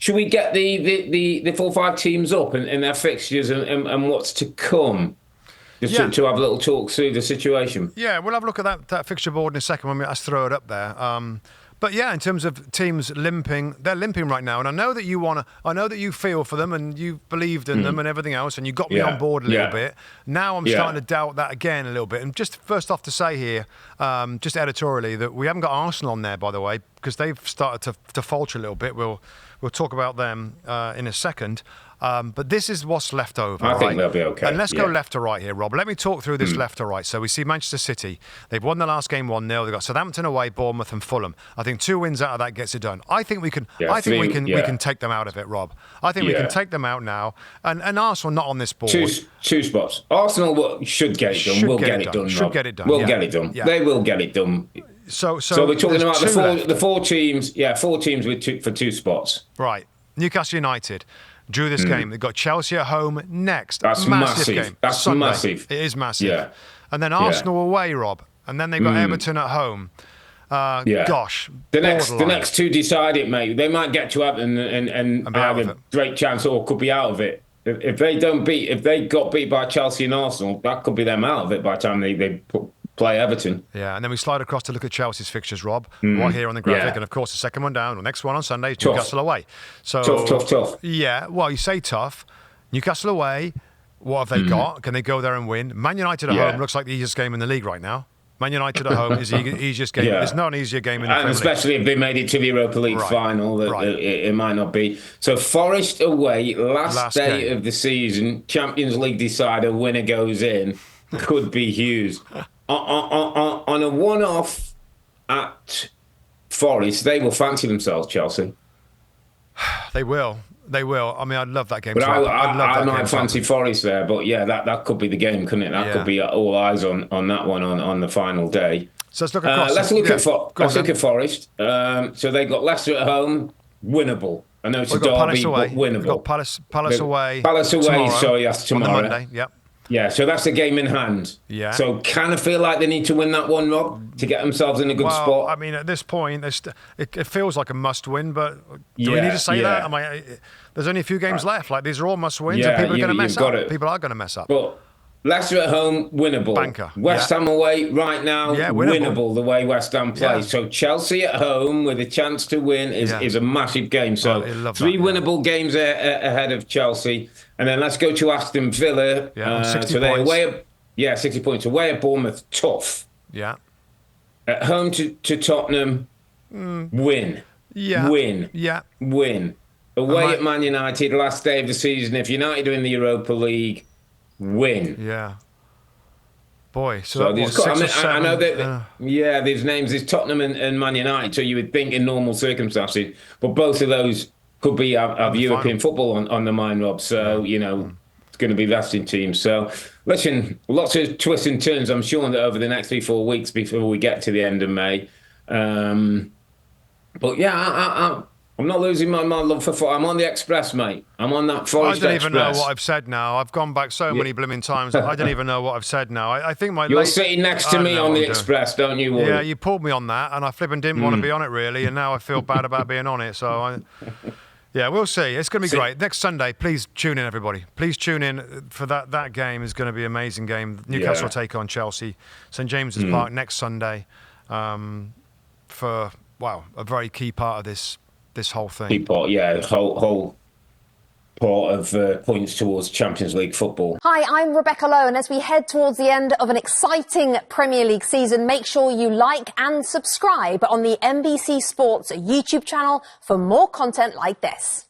should we get the 4-5 teams up and their fixtures and what's to come? Just to have a little talk through the situation. Yeah, we'll have a look at that fixture board in a second when I throw it up there. But yeah, in terms of teams limping, they're limping right now, and I know that you feel for them and you believed in them and everything else, and you got me on board a little bit. Now I'm starting to doubt that again a little bit. And just first off to say here, just editorially, that we haven't got Arsenal on there, by the way, because they've started to falter a little bit. We'll talk about them in a second. But this is what's left over. I think they'll be okay. And let's go left to right here, Rob. Let me talk through this left to right. So we see Manchester City. They've won the last game 1-0. They've got Southampton away, Bournemouth and Fulham. I think 2 wins out of that gets it done. I think we can. We can take them out of it, Rob. I think we can take them out now. And Arsenal not on this board. Two spots. Arsenal should get it done. We'll get it done. Should get it done. We'll get it done. Yeah. They will get it done. So we're talking about the 4 teams. Yeah, 4 teams for 2 spots. Right. Newcastle United drew this game. They've got Chelsea at home next. That's massive. Game. That's Sunday. Massive. It is massive. Yeah. And then Arsenal away, Rob. And then they've got Everton at home. Gosh. The next 2 decide it, mate. They might get to Everton and have a great chance, or could be out of it. If they got beat by Chelsea and Arsenal, that could be them out of it by the time they play Everton. Yeah, and then we slide across to look at Chelsea's fixtures, Rob, right here on the graphic. And of course, the second one down, the next one on Sunday is Newcastle away. So tough. Yeah, well, you say tough. Newcastle away, what have they got? Can they go there and win? Man United at home looks like the easiest game in the league right now. Man United at home is the easiest game. There's not an easier game in the Premier League. Especially if they made it to the Europa League final, it might not be. So Forest away, last day of the season, Champions League decider, winner goes in, could be huge. On a one-off at Forest, they will fancy themselves, Chelsea. They will. I mean, I'd love that game. But I might fancy Forest there. But yeah, that could be the game, couldn't it? That could be all eyes on that one on the final day. So let's look across. Let's look at Forest. So they got Leicester at home, winnable. I know it's a derby, but winnable. We've got Palace away. Palace away. Tomorrow, Sorry, that's tomorrow. On the Monday. Yep. Yeah, so that's the game in hand. Yeah. So kind of feel like they need to win that one, Rob, to get themselves in a good spot. I mean, at this point, it feels like a must-win, but do we need to say that? There's only a few games left. Like, these are all must-wins, and people are going to mess up. People are going to mess up. But Leicester at home, winnable. Banker. West Ham away, right now, winnable the way West Ham plays. So Chelsea at home with a chance to win is a massive game. So 3 winnable games ahead of Chelsea. And then let's go to Aston Villa. 60 points. 60 points. Away at Bournemouth, tough. Yeah. At home to Tottenham, win. Yeah. Win. Yeah. Win. Away at Man United, last day of the season. If United are in the Europa League, win. Yeah. Boy, so I know that. There's names. There's Tottenham and Man United. So you would think in normal circumstances, but both of those could be have European football on the mind, Rob. So it's going to be lasting teams. So listen, lots of twists and turns. I'm sure that over the next 3-4 weeks before we get to the end of May. But yeah, I'm not losing my love for football. I'm on the Express, mate. I'm on that Forest Express. I don't even know what I've said now. I've gone back so many blooming times. I don't even know what I've said now. I think You're sitting next to me on the Express, don't you, Wally? Yeah, you pulled me on that, and I flipping didn't want to be on it, really, and now I feel bad about being on it. So, we'll see. It's going to be great. Next Sunday, please tune in, everybody. Please tune in for that. That game is going to be an amazing game. Newcastle take on Chelsea. St James's Park next Sunday for, a very key part of this whole thing. Key part, whole part of points towards Champions League football. Hi, I'm Rebecca Lowe, and as we head towards the end of an exciting Premier League season, make sure you like and subscribe on the NBC Sports YouTube channel for more content like this.